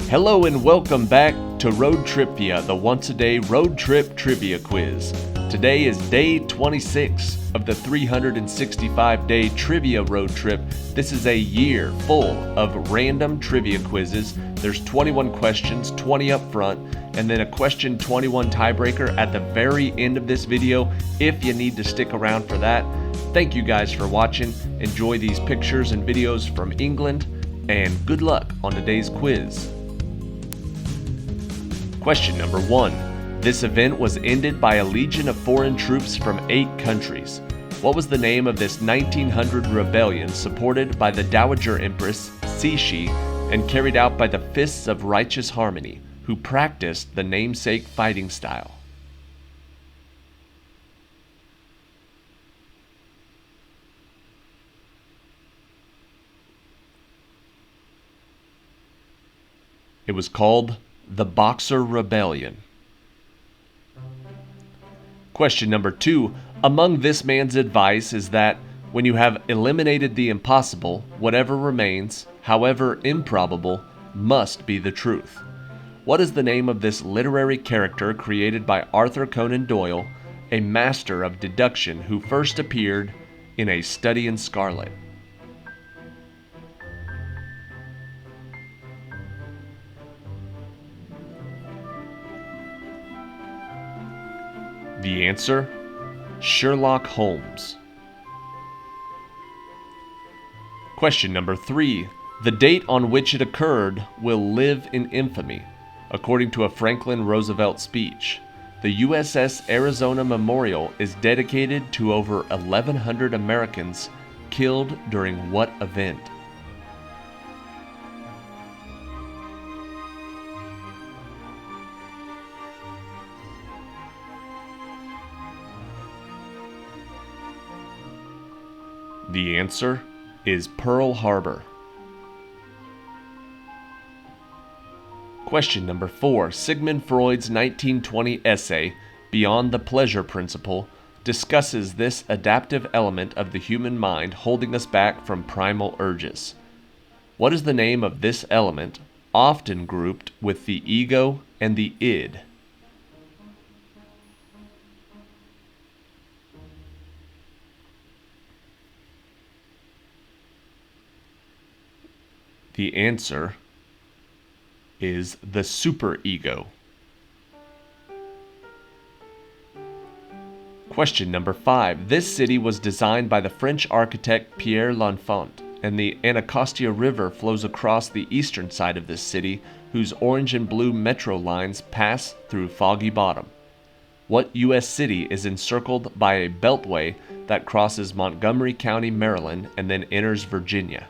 Hello and welcome back to ROADTRIpVIA, the once-a-day road trip trivia quiz. Today is day 26 of the 365-day trivia road trip. This is a year full of random trivia quizzes. There's 21 questions, 20 up front, and then a question 21 tiebreaker at the very end of this video if you need to stick around for that. Thank you guys for watching. Enjoy these pictures and videos from England, and good luck on today's quiz. Question number 1. This event was ended by a legion of foreign troops from 8 countries. What was the name of this 1900 rebellion supported by the Dowager Empress Cixi and carried out by the Fists of Righteous Harmony, who practiced the namesake fighting style? It was called the Boxer Rebellion. Question number 2. Among this man's advice is that when you have eliminated the impossible, whatever remains, however improbable, must be the truth. What is the name of this literary character created by Arthur Conan Doyle, a master of deduction who first appeared in A Study in Scarlet? The answer: Sherlock Holmes. Question number 3. The date on which it occurred will live in infamy, according to a Franklin Roosevelt speech. The USS Arizona Memorial is dedicated to over 1,100 Americans killed during what event? The answer is Pearl Harbor. Question number 4. Sigmund Freud's 1920 essay, Beyond the Pleasure Principle, discusses this adaptive element of the human mind holding us back from primal urges. What is the name of this element, often grouped with the ego and the id? The answer is the superego. Question number 5. This city was designed by the French architect Pierre L'Enfant, and the Anacostia River flows across the eastern side of this city, whose orange and blue metro lines pass through Foggy Bottom. What U.S. city is encircled by a beltway that crosses Montgomery County, Maryland, and then enters Virginia?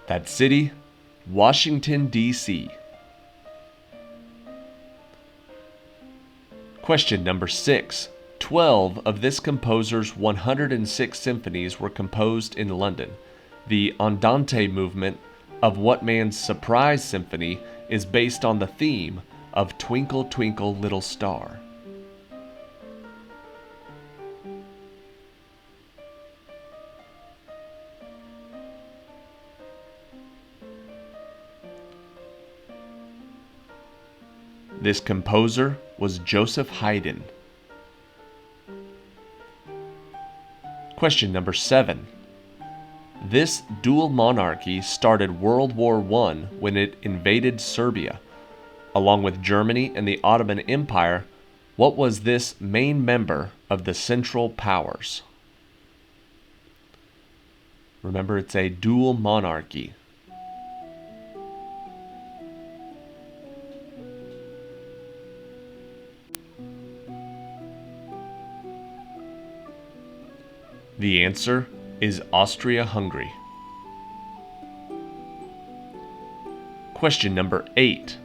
That city, Washington, D.C. Question number 6. 12 of this composer's 106 symphonies were composed in London. The Andante movement of what man's Surprise Symphony is based on the theme of Twinkle, Twinkle, Little Star? This composer was Joseph Haydn. Question number 7. This dual monarchy started World War I when it invaded Serbia. Along with Germany and the Ottoman Empire, what was this main member of the Central Powers? Remember, it's a dual monarchy. The answer is Austria-Hungary. Question number 8.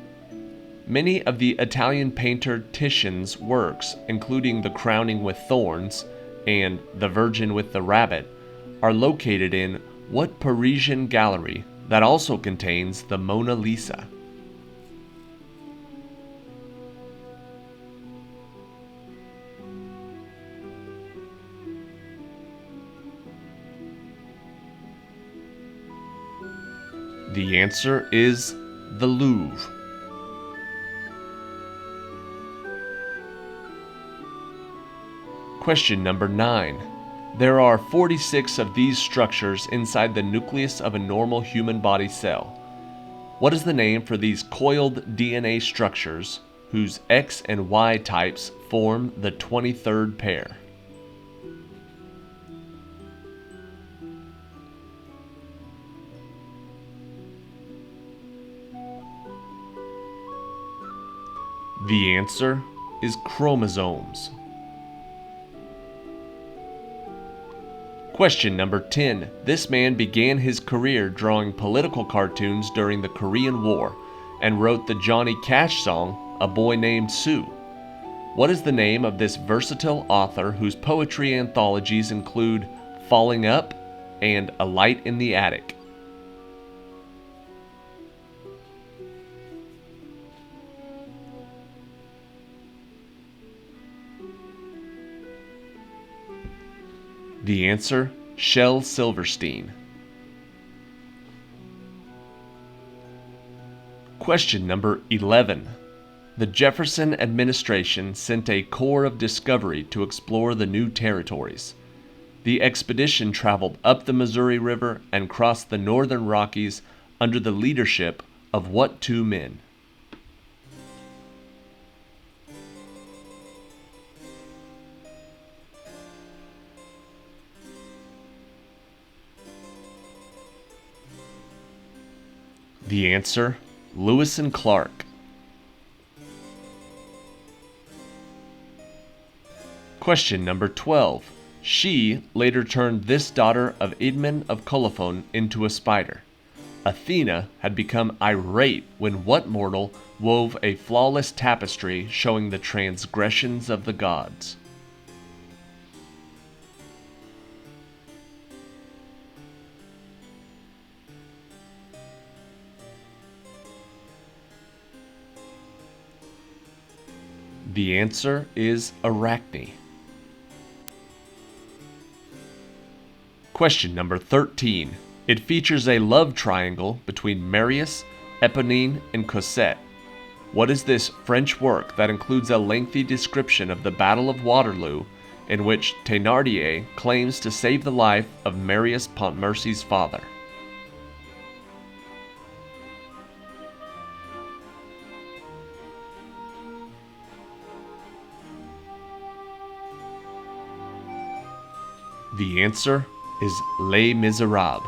Many of the Italian painter Titian's works, including The Crowning with Thorns and The Virgin with the Rabbit, are located in what Parisian gallery that also contains the Mona Lisa? The answer is the Louvre. Question number 9. There are 46 of these structures inside the nucleus of a normal human body cell. What is the name for these coiled DNA structures whose X and Y types form the 23rd pair? The answer is chromosomes. Question number 10. This man began his career drawing political cartoons during the Korean War and wrote the Johnny Cash song, A Boy Named Sue. What is the name of this versatile author whose poetry anthologies include Falling Up and A Light in the Attic? The answer, Shel Silverstein. Question number 11. The Jefferson administration sent a Corps of Discovery to explore the new territories. The expedition traveled up the Missouri River and crossed the northern Rockies under the leadership of what two men? The answer, Lewis and Clark. Question number 12. She later turned this daughter of Idmon of Colophon into a spider. Athena had become irate when what mortal wove a flawless tapestry showing the transgressions of the gods? The answer is Arachne. Question number 13. It features a love triangle between Marius, Eponine, and Cosette. What is this French work that includes a lengthy description of the Battle of Waterloo, in which Thénardier claims to save the life of Marius Pontmercy's father? The answer is Les Miserables.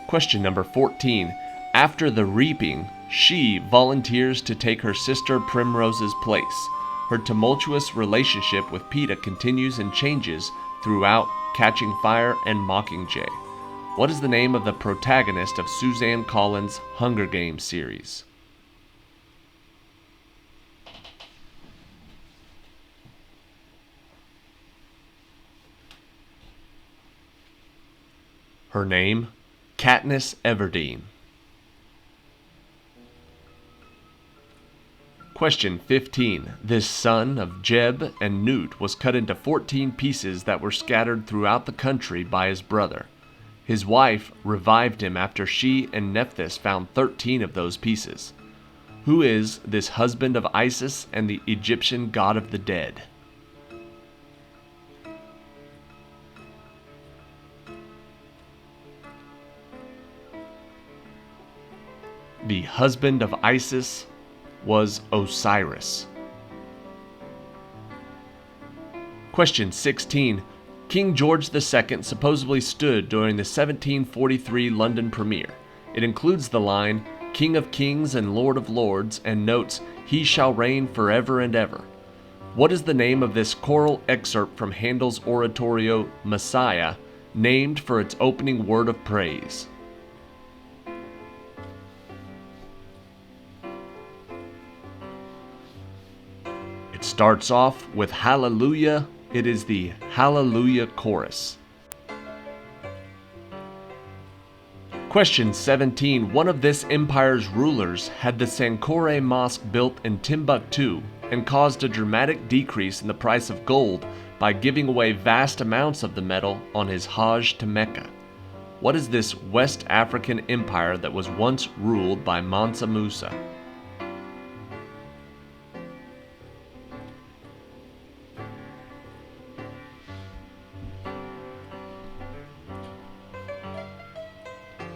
Question number 14. After the reaping, she volunteers to take her sister Primrose's place. Her tumultuous relationship with Peeta continues and changes throughout Catching Fire and Mockingjay. What is the name of the protagonist of Suzanne Collins' Hunger Games series? Her name, Katniss Everdeen. Question 15. This son of Jeb and Newt was cut into 14 pieces that were scattered throughout the country by his brother. His wife revived him after she and Nephthys found 13 of those pieces. Who is this husband of Isis and the Egyptian god of the dead? The husband of Isis was Osiris. Question 16. King George II supposedly stood during the 1743 London premiere. It includes the line, King of Kings and Lord of Lords, and notes, He shall reign forever and ever. What is the name of this choral excerpt from Handel's oratorio, Messiah, named for its opening word of praise? It starts off with Hallelujah. It is the Hallelujah Chorus. Question 17. One of this empire's rulers had the Sankore Mosque built in Timbuktu and caused a dramatic decrease in the price of gold by giving away vast amounts of the metal on his Hajj to Mecca. What is this West African empire that was once ruled by Mansa Musa?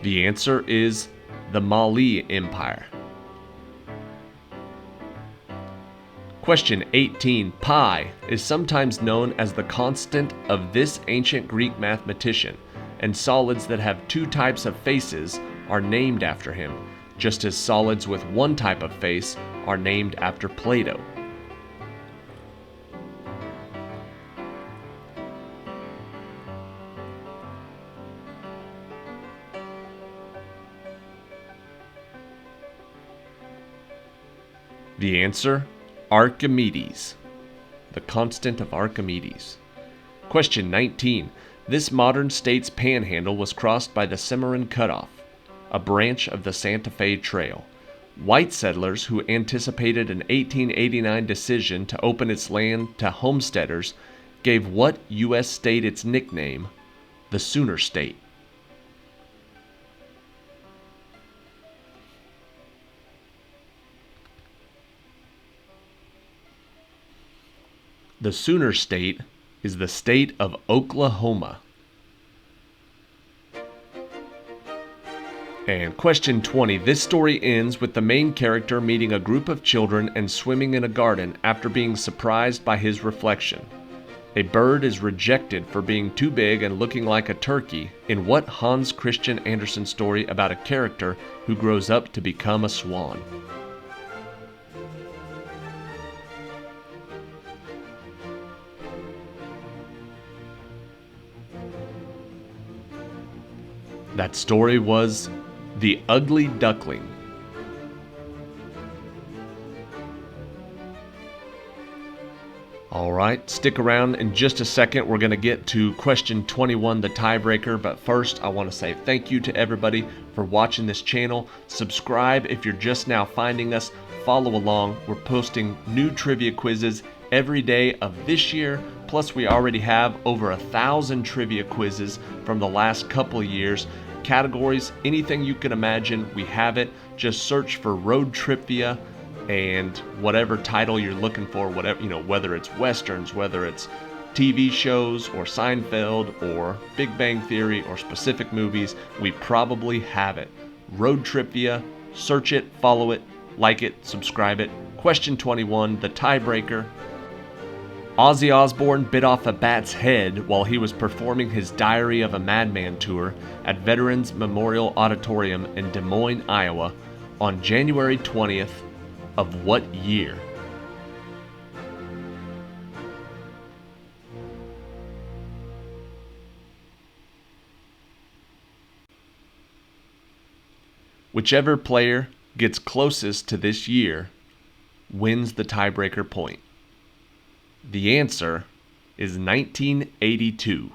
The answer is the Mali Empire. Question 18. Pi is sometimes known as the constant of this ancient Greek mathematician, and solids that have two types of faces are named after him, just as solids with one type of face are named after Plato. The answer, Archimedes. The constant of Archimedes. Question 19. This modern state's panhandle was crossed by the Cimarron Cutoff, a branch of the Santa Fe Trail. White settlers who anticipated an 1889 decision to open its land to homesteaders gave what U.S. state its nickname, the Sooner State? The Sooner State is the state of Oklahoma. And question 20. This story ends with the main character meeting a group of children and swimming in a garden after being surprised by his reflection. A bird is rejected for being too big and looking like a turkey in what Hans Christian Andersen story about a character who grows up to become a swan? That story was The Ugly Duckling. Alright, stick around in just a second. We're going to get to question 21, the tiebreaker. But first, I want to say thank you to everybody for watching this channel. Subscribe if you're just now finding us. Follow along. We're posting new trivia quizzes every day of this year. Plus, we already have over 1,000 trivia quizzes from the last couple of years. Categories, anything you can imagine, we have it. Just search for ROADTRIpVIA and whatever title you're looking for, whatever, whether it's westerns, whether it's TV shows or Seinfeld or Big Bang Theory or specific movies, we probably have it. ROADTRIpVIA, search it, follow it, like it, subscribe it. Question 21, the tiebreaker. Ozzy Osbourne bit off a bat's head while he was performing his Diary of a Madman tour at Veterans Memorial Auditorium in Des Moines, Iowa, on January 20th of what year? Whichever player gets closest to this year wins the tiebreaker point. The answer is 1982.